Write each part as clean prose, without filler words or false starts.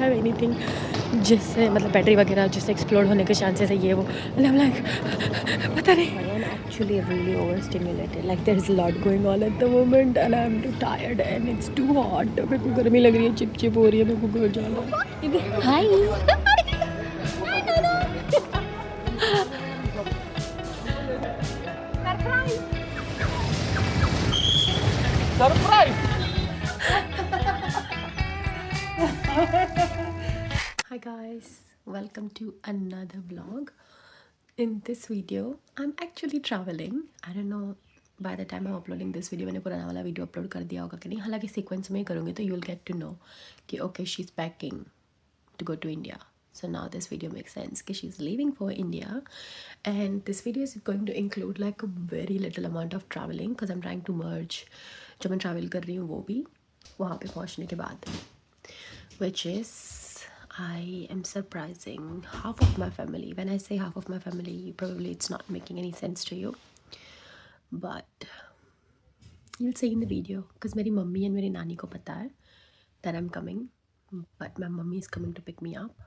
Have anything जिससे मतलब battery वगैरह जिससे एक्सप्लोड होने के चांसेस है ये वो एंड आई एम लाइक पता नहीं I am actually really overstimulated like there is lot going on at the moment and I am too tired and it's too hot मेरे को गर्मी लग रही है चिपचिप हो रही है मेरे को घर जाना है हाय surprise Hi guys, welcome to another vlog. In this video, I'm actually traveling. I don't know by the time I'm uploading this video मैंने पुराना वाला वीडियो अपलोड कर दिया होगा कि नहीं हालांकि सीक्वेंस में ही करूँगी तो you'll get to know कि okay she's packing to go to India. So now this video makes sense कि she's leaving for India and this video is going to include like a very little amount of traveling because I'm trying to merge जो मैं travel कर रही हूँ वो भी वहाँ पे पहुँचने के बाद which is I am surprising half of my family. When I say half of my family, probably it's not making any sense to you. But you'll see in the video because मेरी mummy and मेरी नानी को पता है that I'm coming. But my mummy is coming to pick me up.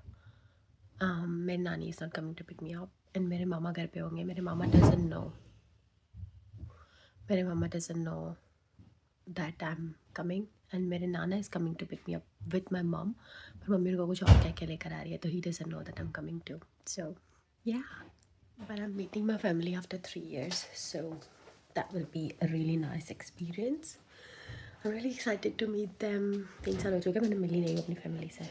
मेरी नानी is not coming to pick me up. And मेरे मामा घर पे होंगे. मेरे मामा doesn't know. मेरे मामा doesn't know that I'm coming. And मेरे नाना is coming to pick me up with my mom. पर मम्मी को कुछ और कह के लेकर आ रही है तो he doesn't know that I'm coming too. So yeah, but I'm meeting my family after 3 years, so that will be a really nice experience. I'm really excited to meet them. 3 साल हो चुके हैं मैंने मिली नहीं अपनी फैमिली से.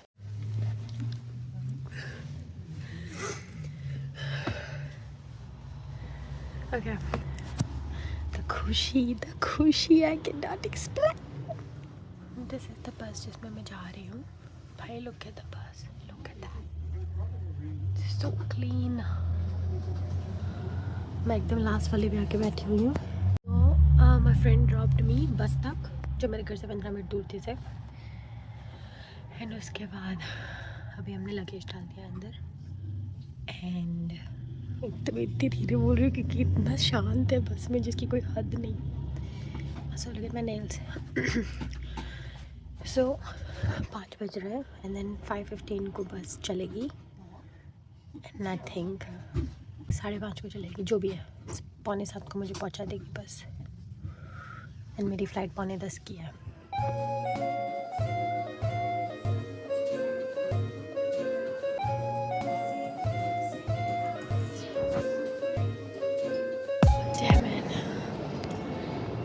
Okay. The खुशी I cannot explain. This is the bus जिसमें मैं जा रही हूँ. भाई look at the bus. Look at that. So clean. मैं एकदम लास्ट वाले में आके बैठी हुई हूँ. तो my friend dropped me बस तक जो मेरे घर से 15 मिनट दूर थी सिर्फ. एंड उसके बाद अभी हमने लगेज डाल दिया अंदर. एंड एकदम इतनी धीरे बोल रही हूँ क्योंकि इतना शांत है बस में जिसकी कोई हद नहीं. So look at my nails. So 5 बज रहे हैं एंड देन 5:15 को बस चलेगी एंड आई थिंक 5:30 को चलेगी जो भी है 6:45 को मुझे पहुंचा देगी बस. एंड मेरी फ़्लाइट 9:45 की है.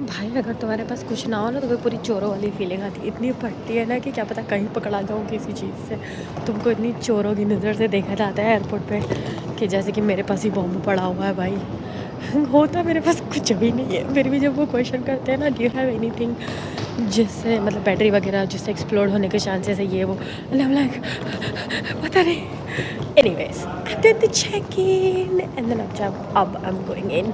भाई अगर तुम्हारे पास कुछ ना हो ना तो वो पूरी चोरों वाली फीलिंग आती है. इतनी फटती है ना कि क्या पता कहीं पकड़ा जाऊँ किसी चीज़ से. तुमको इतनी चोरों की नज़र से देखा जाता है एयरपोर्ट पे कि जैसे कि मेरे पास ही बॉम्ब पड़ा हुआ है. भाई होता मेरे पास कुछ भी नहीं है. फिर भी जब वो क्वेश्चन करते हैं ना डू यू हैव एनीथिंग जिससे मतलब बैटरी वगैरह जिससे एक्सप्लोड होने के चांसेस है ये वो एंड आई एम लाइक पता नहीं. Anyways I did the check in and then अब I am going in.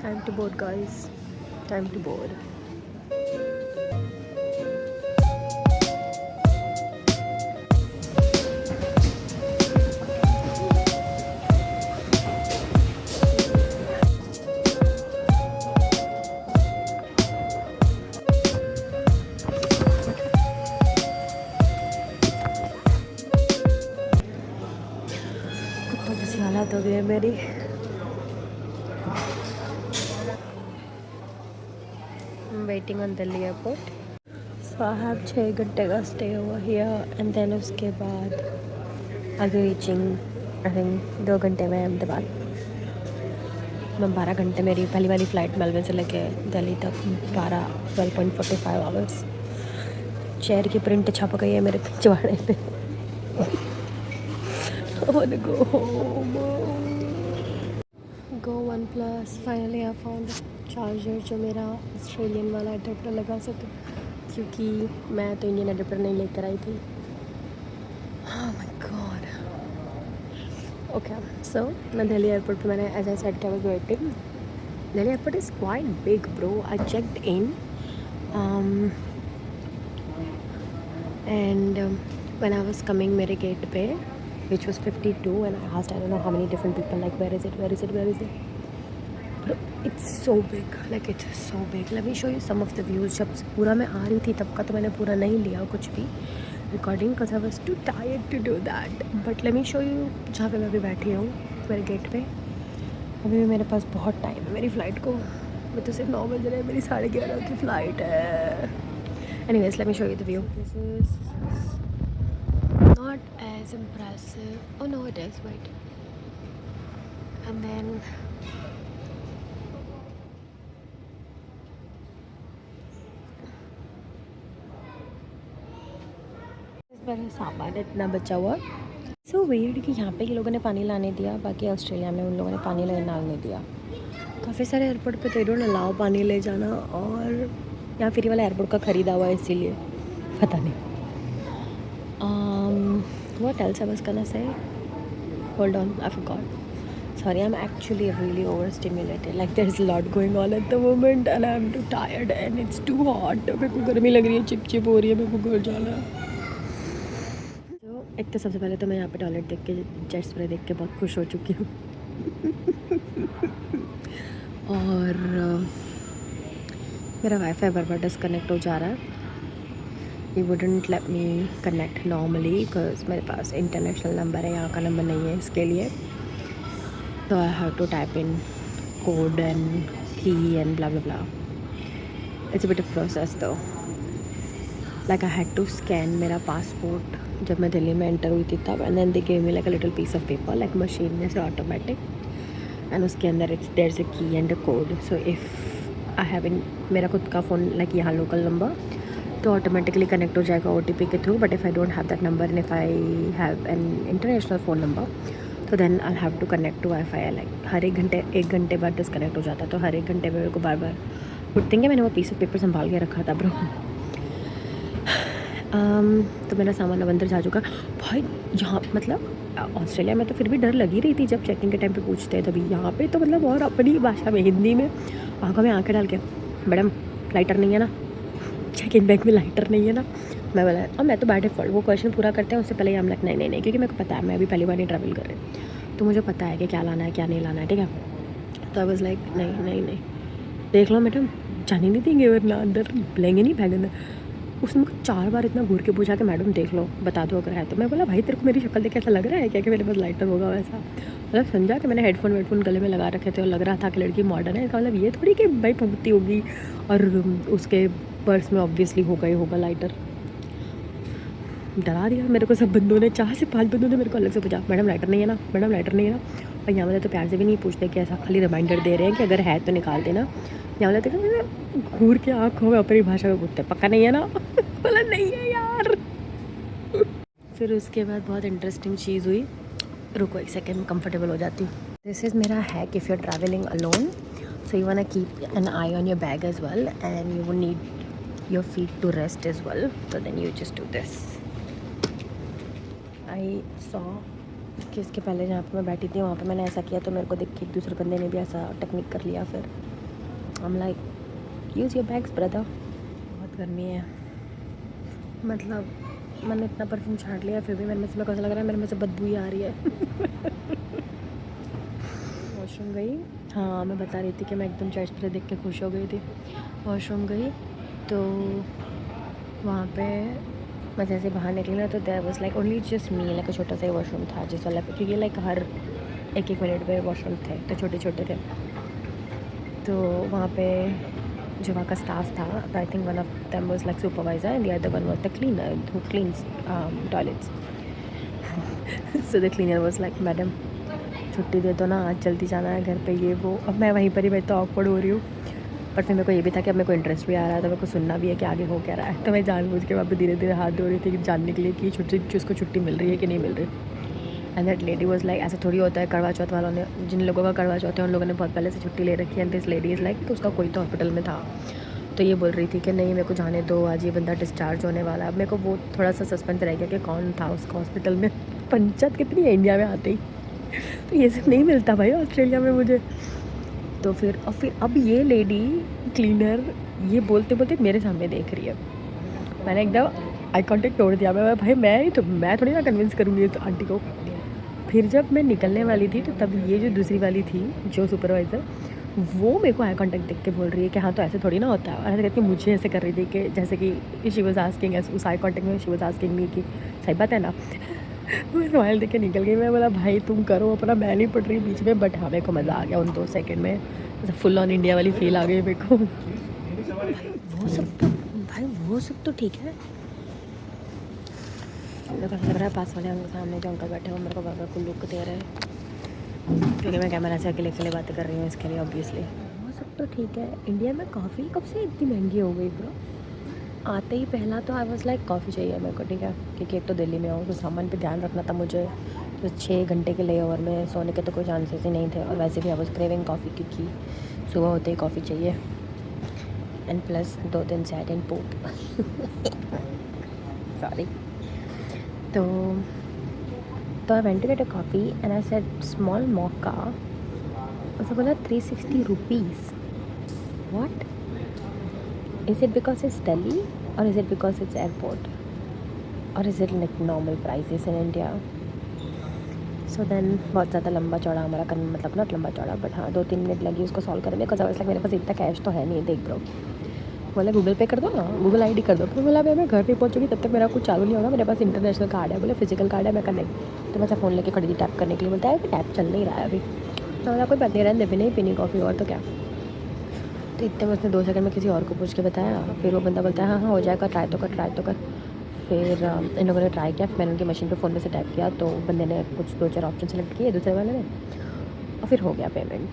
Time to board guys, time to board. कुत्तों जैसी हालत हो गई है मेरी. waiting on Delhi airport. So I have 6 घंटे का stay over here and then उसके बाद I'll be reaching I think 2 घंटे में अहमदाबाद. मैं 12 घंटे मेरी पहली वाली फ़्लाइट मेलबर्न से लेके दिल्ली तक 12.45 आवर्स. चेयर की प्रिंट छप गई है मेरे पिछवाड़े पे. I want to go home. Go OnePlus. Finally I found a charger जो मेरा ऑस्ट्रेलियन वाला अडेप्टर लगा सके, क्योंकि मैं तो इंडियन अडेप्टर नहीं लेकर आई थी। Oh my god. Okay, so मैं दिल्ली एयरपोर्ट पे, मैंने as I said I was waiting. Delhi airport is quite big bro. I checked in and when I was coming मेरे गेट पे, which was 52, and I asked, I don't know how many different people, like where is it, where is it, where is it, but it's so big, like it's so big. Let me show you some of the views. जब पूरा मैं आ रही थी तब का तो मैंने पूरा नहीं लिया कुछ भी recording, because I was too tired to do that, but let me show you जहाँ पे मैं अभी बैठी हूँ मेरे गेट पे। अभी भी मेरे पास बहुत टाइम है मेरी फ़्लाइट को। मैं तो सिर्फ 9 बज रहे हैं, मेरी 11:30 की फ़्लाइट है। Anyways, let me show you the view. This is not as impressive. Oh no, it is. Wait. And then मेरा सामान इतना बचा हुआ। So weird कि यहाँ पे ये लोगों ने पानी लाने दिया, बाकी ऑस्ट्रेलिया में उन लोगों ने पानी लाने नहीं दिया। काफ़ी सारे एयरपोर्ट पे they don't allow पानी ले जाना, और यहाँ फ्री वाला एयरपोर्ट का ख़रीदा हुआ है इसीलिए, पता नहीं। What else I was gonna say? Hold on, I forgot. Sorry, I'm actually really overstimulated. Like there's a lot going on at the moment and I'm too tired and it's too hot. मेरे को गर्मी लग रही है, चिपचिप हो रही है, मेरे को घर जाना है। तो एक तो सबसे पहले तो मैं यहाँ पे टॉयलेट देख के, जेट स्प्रे देख के बहुत खुश हो चुकी हूँ। और मेरा वाईफाई बार बार डिस्कनेक्ट हो जा रहा है। He wouldn't let me connect normally because मेरे पास इंटरनेशनल नंबर है, यहाँ का नंबर नहीं है इसके लिए। So I have to type in code and key and blah blah blah. It's a bit of process though. Like I had to scan मेरा passport जब मैं दिल्ली में एंटर हुई थी तब, and then they gave me like a little piece of paper, like machine जैसे automatic, and उसके अंदर there's a key and a code. So if I have मेरा खुद का फ़ोन like यहाँ लोकल नंबर तो ऑटोमेटिकली कनेक्ट हो जाएगा OTP के through, but if I don't have that number and if I have an international phone number तो then I have to connect to wifi. Like हर एक घंटे बाद डिस्कनेक्ट हो जाता, तो हर एक घंटे में मेरे को बार बार गुड थिंग है मैंने वो पीस ऑफ पेपर संभाल के रखा था ब्रो। तो मेरा सामान अब अंदर जा चुका भाई। यहाँ मतलब ऑस्ट्रेलिया में तो फिर भी डर लगी रही थी जब चेकिंग के टाइम पे पूछते हैं, तभी यहाँ पे तो मतलब और अपनी भाषा में हिंदी में आंखों में आंखें डाल के, मैडम लाइटर नहीं है ना, चेक इन बैग में लाइटर नहीं है ना। मैं बोला, और मैं तो बाय डिफ़ॉल्ट वो क्वेश्चन पूरा करते हैं उससे पहले ही हम लग नहीं, क्योंकि मेरे को पता है मैं अभी पहली बार नहीं ट्रैवल कर रही, तो मुझे पता है कि क्या लाना है क्या नहीं लाना है, ठीक है। तो आई वाज लाइक नहीं देख लो मैडम, जाने नहीं देंगे वरना अंदर लेंगे नहीं बैग अंदर। उसने मुझे 4 बार इतना घूर के पूछा कि मैडम देख लो बता दो अगर है तो। मैं बोला भाई तेरे को मेरी शक्ल देख के ऐसा लग रहा है क्या कि मेरे पास लाइटर होगा वैसा। मतलब समझा कि मैंने हेडफोन गले में लगा रखे थे और लग रहा था कि लड़की मॉडर्न है। इसका मतलब ये थोड़ी कि भाई पूछती होगी और उसके पर्स में ऑब्वियसली होगा ही होगा लाइटर। डरा दिया मेरे को सब बंदों ने, 4 से 5 बंदों ने मेरे को अलग से पूछा मैडम लाइटर नहीं है ना, मैडम लाइटर नहीं है ना। और यहाँ वाले तो प्यार से भी नहीं पूछते कि ऐसा खाली रिमाइंडर दे रहे हैं कि अगर है तो निकाल देना। यहाँ वाले तो घूर के आँखों में अपनी भाषा में पूछते पक्का नहीं है ना। बोला नहीं है यार। फिर उसके बाद बहुत इंटरेस्टिंग चीज़ हुई, रुको एक सेकेंड कंफर्टेबल हो जाती हूँ। दिस इज़ मेरा hack if you are travelling alone, so you want to keep an eye on your bag as well and you would need your feet to rest as well, so then you just do this. I saw कि इसके पहले जहाँ पे मैं बैठी थी वहाँ पे मैंने ऐसा किया तो मेरे को देख के एक दूसरे बंदे ने भी ऐसा टेक्निक कर लिया। फिर I'm like use your bags brother। बहुत गर्मी है, मतलब मैंने इतना परफ्यूम छाट लिया फिर भी मेरे में से कैसा लग रहा है, मेरे में से बदबू ही आ रही है। वॉशरूम गई, हाँ मैं बता रही थी कि मैं एकदम चर्च पर देख के खुश हो गई थी। वॉशरूम गई तो वहाँ पे मैं जैसे बाहर निकली ना तो there was like only just me, like छोटा सा ही वॉशरूम था जिस वाला पे, क्योंकि लाइक हर एक मिनट पे वॉशरूम थे तो छोटे थे। तो वहाँ पे जो वहाँ का स्टाफ था, I think one of them was like supervisor and the other one was the cleaner who cleans toilets. So the cleaner was like madam छुट्टी दे दो ना, आज जल्दी जाना है घर पे ये वो। अब मैं वहीं पर ही मैं तो ऑकवर्ड हो रही हूँ, बट फिर मेरे को ये भी था कि अब मेरे को इंटरेस्ट भी आ रहा है तो मेरे को सुनना भी है कि आगे हो क्या रहा है। तो मैं जानबूझ के वहाँ पे धीरे धीरे हाथ धो रही थी कि जानने के लिए कि छुट्टी उसको छुट्टी मिल रही है कि नहीं मिल रही। And that lady was like ऐसे थोड़ी होता है, करवा चौथ वालों ने, जिन लोगों का करवा चौथ है उन लोगों ने बहुत पहले से छुट्टी ले रखी है। And this lady is like, तो उसका कोई तो हॉस्पिटल में था, तो ये बोल रही थी कि नहीं मेरे को जाने दो, आज ये बंदा डिस्चार्ज होने वाला है। अब मेरे को वो थोड़ा सा सस्पेंस रह गया कि कौन था उसका हॉस्पिटल में। पंचायत कितनी है इंडिया में आते ही, तो ये सब नहीं मिलता भाई ऑस्ट्रेलिया में मुझे। तो फिर अब ये लेडी क्लीनर ये बोलते बोलते मेरे सामने देख रही है। मैंने एकदम आई कॉन्टेक्ट तोड़ दिया। भाई मैं थोड़ी ना कन्विंस करूँगी इस आंटी को। फिर जब मैं निकलने वाली थी तो तब ये जो दूसरी वाली थी जो सुपरवाइज़र, वो मेरे को आई कॉन्टेक्ट देख के बोल रही है कि हाँ तो ऐसे थोड़ी ना होता है, और ऐसे करके मुझे ऐसे कर रही थी कि जैसे कि शी वाज आस्किंग, उस आई कॉन्टेक्ट में शी वाज आस्किंग मी कि सही बात है ना। मैं स्माइल देख के निकल गई। मैं बोला भाई तुम करो अपना, मैं नहीं पड़ रही बीच में। बट हाँ मेरे को मज़ा आ गया उन 2 सेकंड में, फुल ऑन इंडिया वाली फील आ गई मेरे को। वो सब तो ठीक है। लग रहा है पास वाले अंकल सामने जो अंकल बैठे हैं मेरे को बाबा को लुक दे रहे हैं, क्योंकि मैं कैमरा से अकेले बातें कर रही हूँ इसके लिए ऑब्वियसली। वो सब तो ठीक है। इंडिया में कॉफ़ी कब से इतनी महंगी हो गई ब्रो? आते ही पहला तो आई वाज लाइक कॉफ़ी चाहिए मेरे को, ठीक है, क्योंकि एक तो दिल्ली में हूँ तो सामान पे ध्यान रखना था मुझे। तो 6 घंटे के लेओवर में सोने के तो कोई चांसेस ही नहीं थे, और वैसे भी आई वाज क्रेविंग कॉफ़ी क्योंकि सुबह होते ही कॉफ़ी चाहिए। एंड प्लस 2 दिन से आई डिडंट पोप सॉरी। तो I went to get a coffee and I said small mocha. उसने बोला 360 rupees. What? Is it because it's Delhi और is it because it's airport और is it like normal prices in India? So then बहुत ज़्यादा लंबा चौड़ा हमारा करना, मतलब नॉट लंबा चौड़ा बट हाँ 2-3 मिनट लगी उसको सॉल्व करने में। बिकॉज लाइक मेरे पास इतना कैश तो है नहीं, देख ब्रो। बोला गूगल पे कर दो ना, गूगल आईडी कर दो। फिर बोला मैं घर पे पहुंचूंगी तब तक मेरा कुछ चालू नहीं होगा, मेरे पास इंटरनेशनल कार्ड है। बोले फिजिकल कार्ड है? मैं कर नहीं। तो मैं फ़ोन लेके खड़ी थी टैप करने के लिए। बोलता है टैप चल नहीं रहा है अभी। तो बोला कोई बात नहीं, रहने दे, नहीं पीनी कॉफ़ी और तो क्या। तो इतने में उसने 2 सेकंड में किसी और को पूछ के बताया। फिर वो बंदा बोलता है हाँ हो जाएगा, ट्राई तो कर। फिर इन लोगों ने ट्राई किया। फिर मैंने उनकी मशीन पे फ़ोन में से टैप किया तो बंदे ने कुछ 2-4 ऑप्शन सेलेक्ट किए दूसरे वाले ने, और फिर हो गया पेमेंट।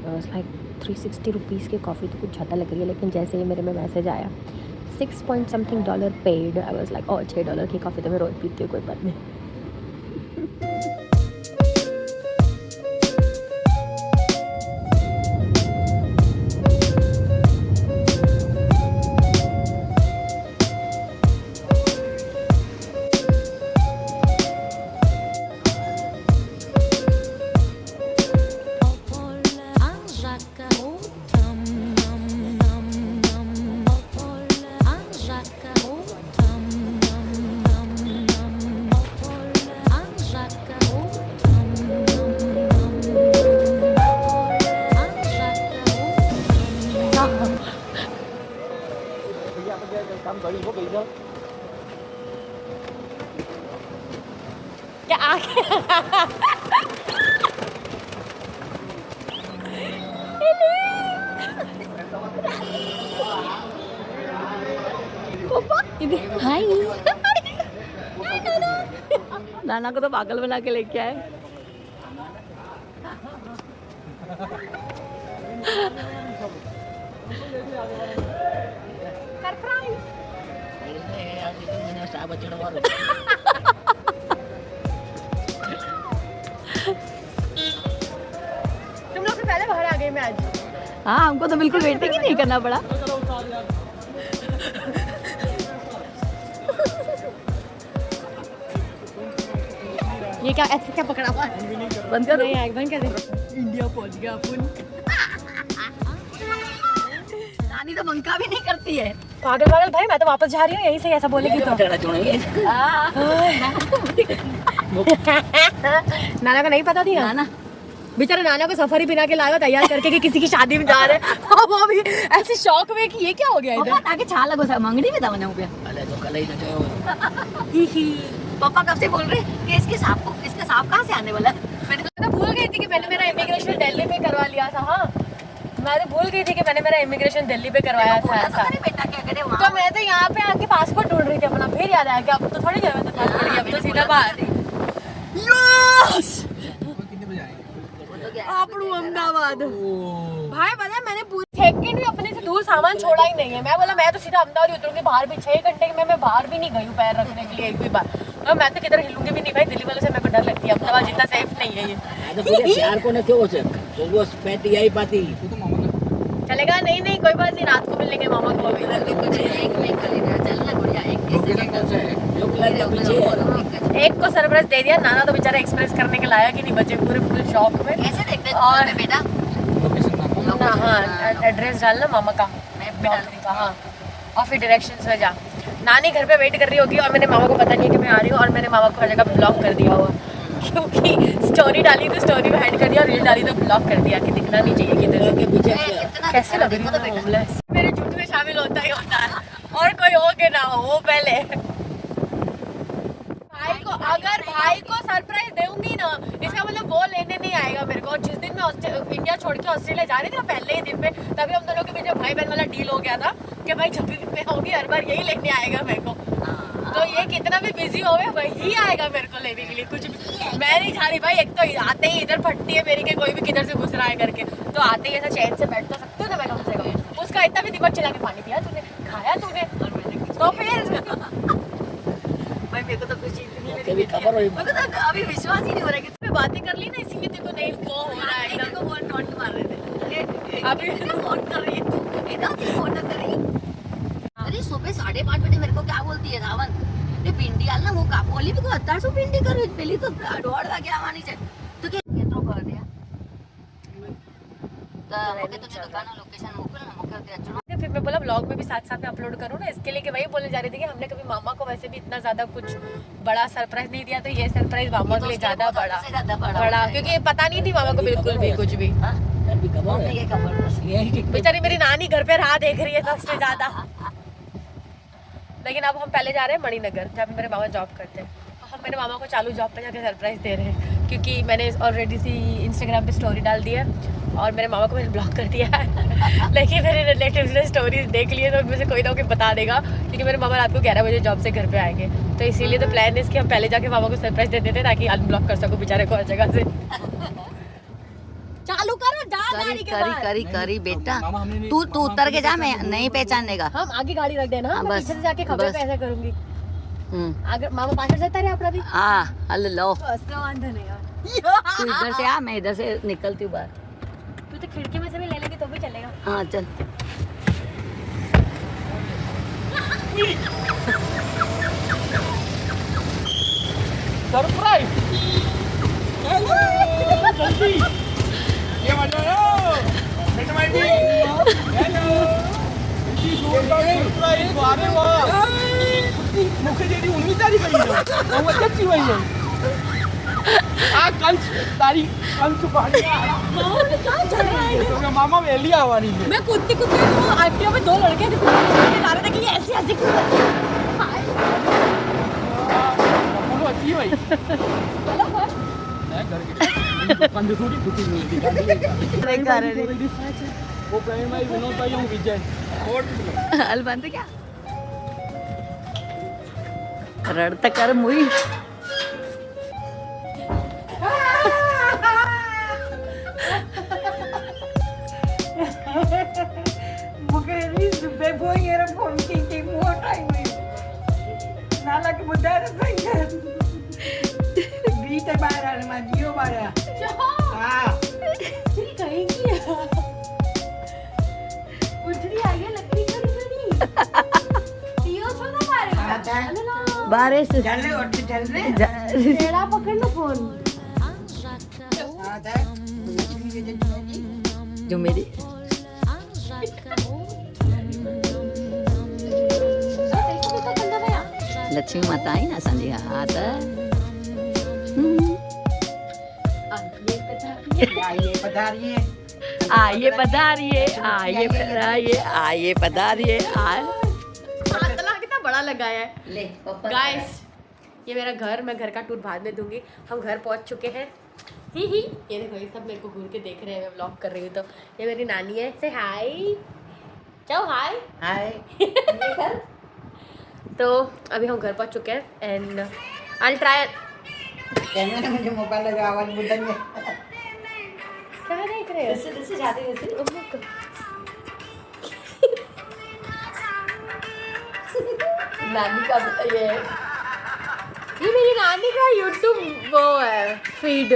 लाइक 360 रुपीज़ की कॉफ़ी तो कुछ ज़्यादा लग रही है, लेकिन जैसे ही मेरे में मैसेज आया $6 पेड, आई वाज लाइक $6 की कॉफ़ी तो मैं रोज़ पीती हूँ, कोई बात नहीं। काम करी वो गई जा क्या आगे हाय नाना को तो पागल बना के लेके आए। सरप्राइज तुम लोग से पहले बाहर आ गई मैं आज। हाँ हमको तो बिल्कुल वेटिंग ही नहीं करना पड़ा। ये क्या ऐसे क्या पकड़ा हुआ है? बंद कर नहीं, बंद कर दे। इंडिया पहुंच गया अपन। नानी तो मंका भी नहीं करती है। पागल भाई, मैं तो वापस जा रही हूँ यहीं से ऐसा बोलेगी तो। नाना को नहीं पता थी ना, बेचारा नाना को सफर ही पिना के लाया तैयार करके कि किसी की शादी में जा रहे हैं। और वो भी ऐसे शौक में कि ये क्या हो गया इधर। आगे छाला को मंगनी में दवा पे पापा कब से बोल रहे कि इसका सांप कहाँ से आने वाला है। मैंने तो भूल गई थी कि मैंने मेरा इमिग्रेशन दिल्ली में करवा लिया था। हाँ मैं तो भूल गई थी कि मैंने मेरा इमिग्रेशन दिल्ली पे करवाया था ऐसा। तो मैं तो यहाँ पे आके पासपोर्ट ढूंढ रही थी अपना, फिर याद आया कि अब तो थोड़ी जरूरत है पासपोर्ट की, अब तो सीधा बाहर। आपड़ू अहमदाबाद भाई, पता है मैंने पूरी सेकंड भी अपने से दूर सामान छोड़ा ही नहीं है। मैं बोला मैं तो सीधा अहमदाबाद उतरूंगी बाहर भी। 6 घंटे में मैं बाहर भी नहीं गई हूँ पैर रखने के लिए एक भी बार। और मैं तो किधर हिलूंगी भी नहीं भाई, दिल्ली वालों से मेरे को डर लगती है, अहमदाबाद जितना सेफ नहीं है ये। आता तुझे प्यार को નથી હોશે સુબહ સ્પેટ આઈ પાતી चलेगा, नहीं नहीं कोई बात नहीं, रात को मिल लेंगे मामा को अभी। एक को सरप्राइज दे दिया, नाना तो बेचारा एक्सप्रेस करने के लायक ही नहीं बचे, पूरे फुल शॉक में। कैसे देखते और बेटा हाँ एड्रेस डालना मामा का, नौकरी का, हाँ, और फिर डायरेक्शंस में जा। नानी घर पे वेट कर रही होगी और मैंने मामा को पता नहीं है कि मैं आ रही हूँ, और मैंने मामा को हर जगह ब्लॉक कर दिया हुआ, क्योंकि स्टोरी डाली तो स्टोरी में हाइड कर दिया, और रील डाली तो ब्लॉक कर दिया कि दिखना नहीं चाहिए किधर के पीछे। कैसे लग रही है होमलेस, मेरे झूठ में शामिल होता ही होता है, और कोई हो के ना हो, वो पहले भाई को, अगर भाई को सरप्राइज दूंगी ना, इसका मतलब वो लेने नहीं आएगा मेरे को। और जिस दिन मैं इंडिया छोड़ के ऑस्ट्रेलिया जा रही थी ना, पहले ही दिन पे, तभी हम दोनों के बीच में भाई बहन वाला डील हो गया था कि भाई जब भी मैं होगी हर बार यही लेने आएगा मेरे को। तो ये कितना भी बिजी हो गए वही आएगा मेरे को लेने के लिए, कुछ भी मैं नहीं जा रही भाई। एक तो आते ही इधर फटती है मेरी कि कोई भी किधर से घुस रहा है करके, तो आते ही ऐसा चैन से बैठ तो सकते हो ना मैं कम से कम। उसका इतना भी दिमाग चला के पानी पिया तूने, खाया तूने, तो फिर भाई मेरे को तो कुछ इतनी खबर हुई मेरे को तो अभी विश्वास ही नहीं हो रहा कि मैं बातें कर ली ना, इसीलिए तेरे को नहीं वो हो रहा है इधर को बहुत नोट मार रहे थे। अभी फोन कर रही है तू, इधर फोन कर रही है। अरे सुबह 5:30 बजे मेरे को क्या बोलती है रावण, ये પિંડી હાલ ને હું કાપોલી મેં 1800 પિંડી કર્યું પેલી તો 1:30 વાગે આવવાની છે તો કે કેટલો કર દે તો ઓકે તો દુકાનનો લોકેશન મોકલ ને મોકલ દે અચણો। फिर मैं बोला व्लॉग में भी साथ साथ में अपलोड करूँ ना, इसके लिए कि वही बोलने जा रही थी कि हमने कभी मामा को वैसे भी इतना ज्यादा कुछ बड़ा सरप्राइज नहीं दिया, तो ये सरप्राइज मामा के लिए ज्यादा बड़ा, क्योंकि पता नहीं थी मामा को बिल्कुल भी कुछ भी। बेचारी मेरी नानी घर पे राह देख रही है सबसे ज्यादा। लेकिन अब हम पहले जा रहे हैं मणिनगर, जहाँ पे मेरे मामा जॉब करते हैं। हम मेरे मामा को चालू जॉब पे जाके सरप्राइज दे रहे हैं, क्योंकि मैंने ऑलरेडी सी इंस्टाग्राम पे स्टोरी डाल दी है और मेरे मामा को मैंने ब्लॉक कर दिया है। लेकिन मेरे रिलेटिव्स ने स्टोरीज देख ली है, तो उनमें से कोई ना कोई बता देगा, क्योंकि मेरे मामा रात को 11 बजे जॉब से घर पे आएंगे। तो इसीलिए तो प्लान है कि हम पहले जाके मामा को सरप्राइज दे देते, ताकि अनब्लॉक कर सकूँ बेचारे को हर जगह से। चालू करो, करी बेटा तू उतर के जा, मैं नहीं पहचानेगा। हम आगे गाड़ी रख देना, मैं बस, पीछे से जाके खबर बस। पे ऐसा करूंगी। अगर मामा पाछड़ जाता है अपना भी, हाँ हल लो बस तो वांधा नहीं यार। तू इधर से आ, मैं इधर से निकलती हूँ बाहर। तू तो खिड़की में से भी ले लेगी तो भी चलेगा। हाँ चल सरप्राइज जल्दी ये मजा आयो बेटा माई भी हेलो इतनी जोरदार सरप्राइज वारे वाह मुखे जेडी उन्हीं तारी गई है वो अच्छी हुई है आ कंच तारी कंच बाड़िया मामा भी कहाँ चल रहा है? तो मामा वेली आवानी है मैं कूदती वो एक्टिवा में 2 लड़के जा रहे थे कि ये ऐसी ऐसी क्यों कर रही है? बोलो अच्छी हुई चलो बस। मैं घर के पंद थोड़ी छुट्टी मिलती वो प्रेम भाई विनोद भाई हूँ विजय हल बंद क्या रड़ता कर मुई बारिश तेरा पकड़ लो फोन। जो मेरी लक्ष्मी माता आई ना असांजी हा त आइए पधारिए आइए पधारिए कितना बड़ा लगाया है। ले गाइस ये मेरा घर, मैं घर का टूर बाद में दूंगी। हम घर पहुंच चुके हैं। ही ये देखो, ये सब मेरे को घूर के देख रहे हैं, मैं व्लॉग कर रही हूँ। तो ये मेरी नानी है, से हाय जाओ हाय हाय तो अभी हम घर पहुंच चुके हैं एंड आई ट्राई। कैमरा में जो मोबाइल लगा आवाज बुद्धन में क्या देख रहे हो? जैसे जाते वैसे नानी का ये ये मेरी नानी का यूट्यूब वो है फीड।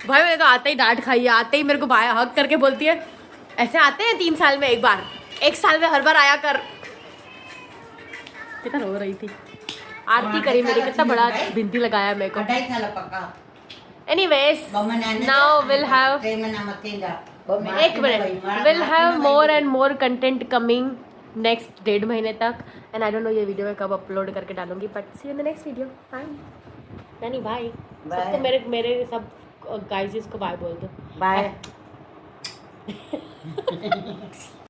भाई मैंने तो आते ही डांट खाई है, आते ही मेरे को भाई हक करके बोलती है ऐसे आते हैं 3 साल में एक बार, 1 साल में हर बार आया कर। कितना रो रही थी, आरती करी मेरी, कितना बड़ा बिंदी लगाया मेरे को। Anyways, now we'll have एक minute, we'll have more and more content coming next 1.5 महीने तक, and I don't know ये वीडियो मैं कब अपलोड करके डालूंगी, but see you in the next video. Bye. नानी बाय। सबको मेरे सब गाइस को बाय बोल दो। बाय।